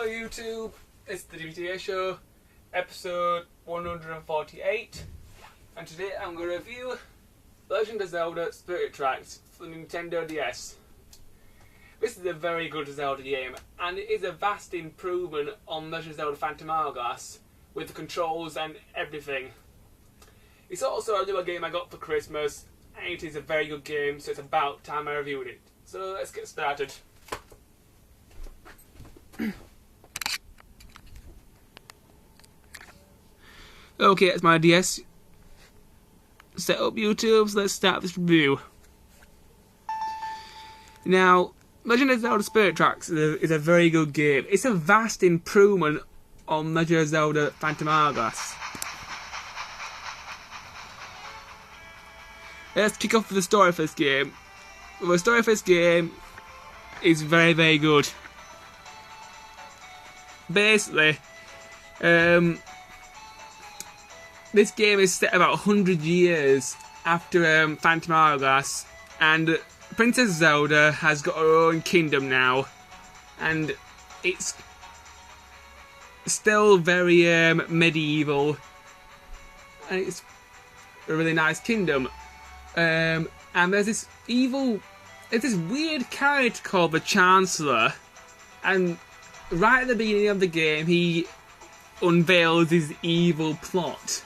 YouTube, it's the Dbtgamer show, episode 148, and today I'm going to review Legend of Zelda Spirit Tracks for the Nintendo DS. This is a very good Zelda game, and it is a vast improvement on Legend of Zelda Phantom Hourglass, with the controls and everything. It's also a newer game I got for Christmas, and it is a very good game, so it's about time I reviewed it. So let's get started. Okay, that's my DS set up YouTube, so let's start this review. Now, Legend of Zelda Spirit Tracks is a very good game. It's a vast improvement on Legend of Zelda Phantom Hourglass. Let's kick off with the story for this game. The story for this game is very, very good. Basically, this game is set about 100 years after Phantom Hourglass, and Princess Zelda has got her own kingdom now, and it's still very medieval, and it's a really nice kingdom. And there's this weird character called the Chancellor, and right at the beginning of the game he unveils his evil plot.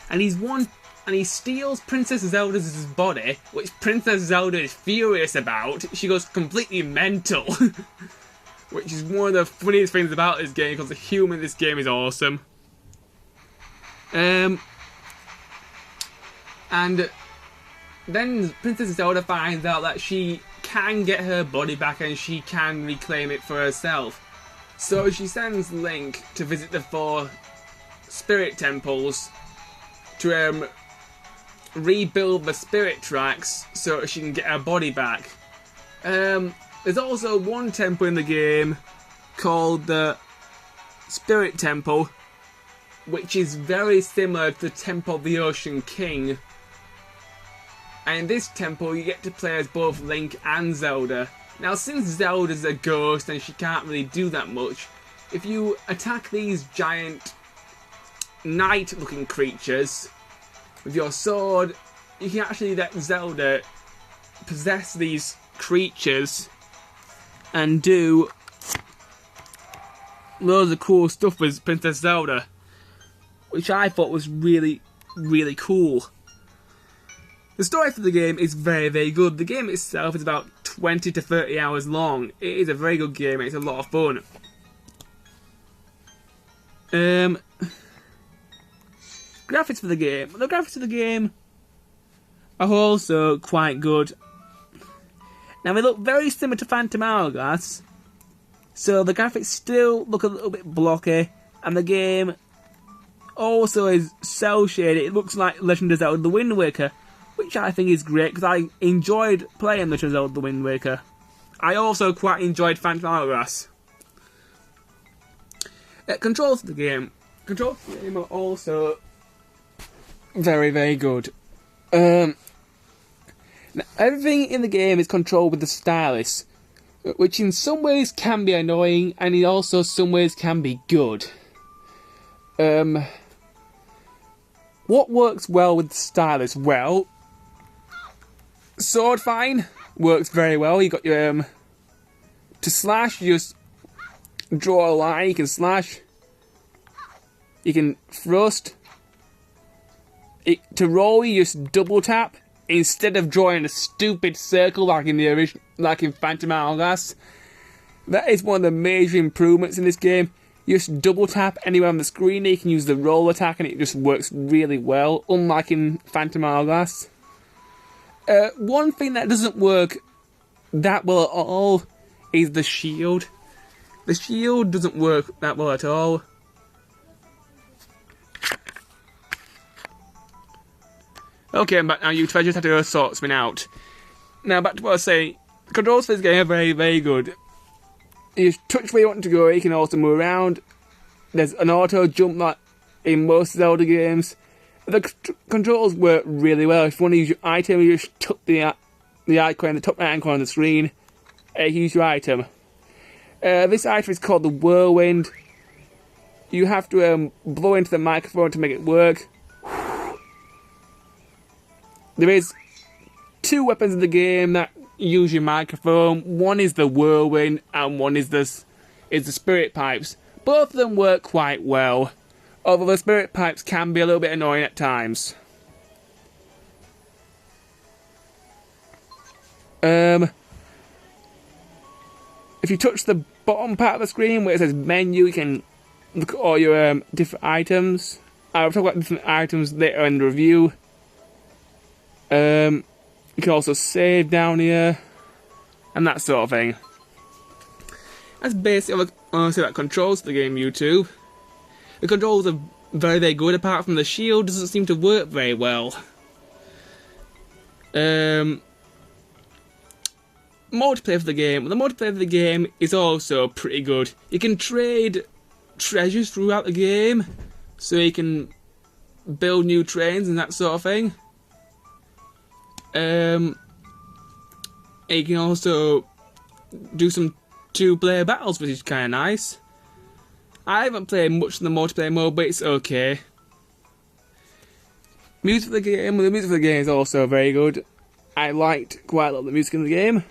And he steals Princess Zelda's body, which Princess Zelda is furious about. She goes completely mental. Which is one of the funniest things about this game, because the humour in this game is awesome. And then Princess Zelda finds out that she can get her body back and she can reclaim it for herself. So she sends Link to visit the 4 spirit temples to rebuild the spirit tracks so she can get her body back. There's also one temple in the game called the Spirit Temple, which is very similar to the Temple of the Ocean King. And in this temple you get to play as both Link and Zelda. Now, since Zelda's a ghost and she can't really do that much, if you attack these giant knight-looking creatures with your sword, you can actually let Zelda possess these creatures and do loads of cool stuff with Princess Zelda, which I thought was really, really cool. The story for the game is very, very good. The game itself is about 20 to 30 hours long. It is a very good game, it's a lot of fun. Graphics for the game. The graphics of the game are also quite good. Now, they look very similar to Phantom Hourglass, so the graphics still look a little bit blocky, and the game also is cel shaded. It looks like Legend of Zelda: The Wind Waker, which I think is great because I enjoyed playing Legend of Zelda: The Wind Waker. I also quite enjoyed Phantom Hourglass. Controls for the game. Controls for the game are also very, very good. Now, everything in the game is controlled with the stylus, which in some ways can be annoying, and in also some ways can be good. What works well with the stylus? Well, sword fine works very well. You got your to slash, you just draw a line. You can slash. You can thrust. To roll, you just double tap instead of drawing a stupid circle like in the original, like in Phantom Hourglass. That is one of the major improvements in this game. You just double tap anywhere on the screen. You can use the roll attack, and it just works really well, unlike in Phantom Hourglass. One thing that doesn't work that well at all is the shield. The shield doesn't work that well at all. Okay, I'm back now, YouTube. I just had to go sort something out. Now, back to what I was saying. The controls for this game are very, very good. You touch where you want to go, you can also move around. There's an auto jump like in most Zelda games. The controls work really well. If you want to use your item, you just tap the icon in the top right hand corner of the screen. Use your item. This item is called the Whirlwind. You have to blow into the microphone to make it work. There is 2 weapons in the game that use your microphone. One is the Whirlwind and one is the Spirit Pipes. Both of them work quite well, although the Spirit Pipes can be a little bit annoying at times. If you touch the bottom part of the screen where it says menu, you can look at all your different items. I'll talk about different items later in the review. You can also save down here and that sort of thing. That's basically honestly that controls the game, YouTube. The controls are very, very good, apart from the shield doesn't seem to work very well. Multiplayer for the game. The multiplayer for the game is also pretty good. You can trade treasures throughout the game, so you can build new trains and that sort of thing. You can also do some 2-player battles, which is kind of nice. I haven't played much in the multiplayer mode, but it's okay. Music for the game. The music for the game is also very good. I liked quite a lot of the music in the game.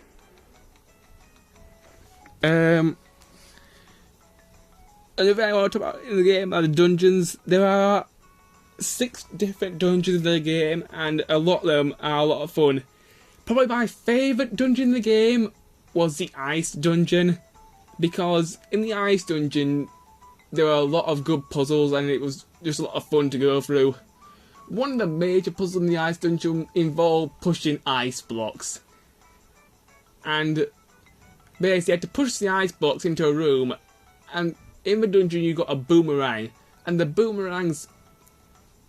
Another thing I want to talk about in the game are the dungeons. There are 6 different dungeons in the game, and a lot of them are a lot of fun. Probably my favourite dungeon in the game was the ice dungeon, because in the ice dungeon there were a lot of good puzzles and it was just a lot of fun to go through. One of the major puzzles in the ice dungeon involved pushing ice blocks, and basically you had to push the ice blocks into a room, and in the dungeon you got a boomerang, and the boomerang's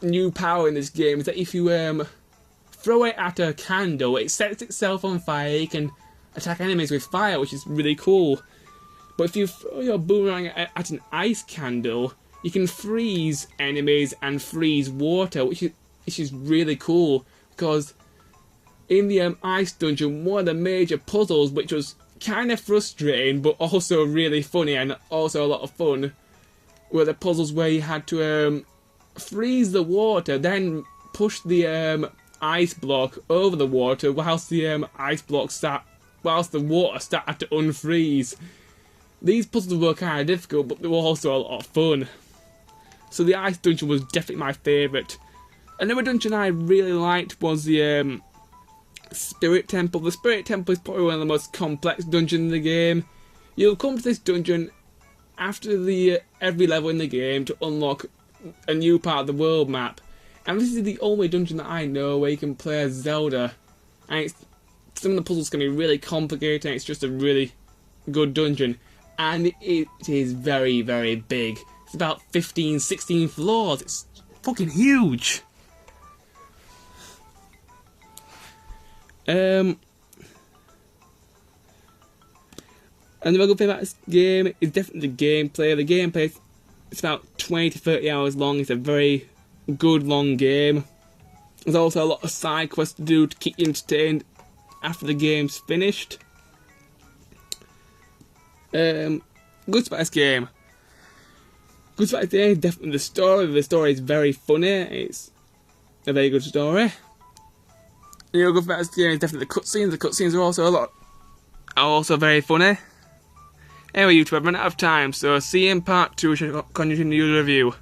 new power in this game is that if you throw it at a candle, it sets itself on fire. You can attack enemies with fire, which is really cool. But if you throw your boomerang at an ice candle, you can freeze enemies and freeze water, which is really cool, because in the ice dungeon, one of the major puzzles, which was kind of frustrating but also really funny and also a lot of fun, were the puzzles where you had to freeze the water, then push the ice block over the water whilst the whilst the water started to unfreeze. These puzzles were kind of difficult, but they were also a lot of fun. So the ice dungeon was definitely my favourite. Another dungeon I really liked was the Spirit Temple. The Spirit Temple is probably one of the most complex dungeons in the game. You'll come to this dungeon after every level in the game to unlock a new part of the world map. And this is the only dungeon that I know where you can play as Zelda. And some of the puzzles can be really complicated, and it's just a really good dungeon. And it is very, very big. It's about 15, 16 floors. It's fucking huge. Another good thing about this game is definitely the gameplay. The gameplay is about 20 to 30 hours long. It's a very good long game. There's also a lot of side quests to do to keep you entertained after the game's finished. Good about this game. Good about this game is definitely the story. The story is very funny. It's a very good story. The good about this game is definitely the cutscenes. The cutscenes are also very funny. Anyway, YouTube, I've run out of time, so see you in part 2, which I'll continue the review.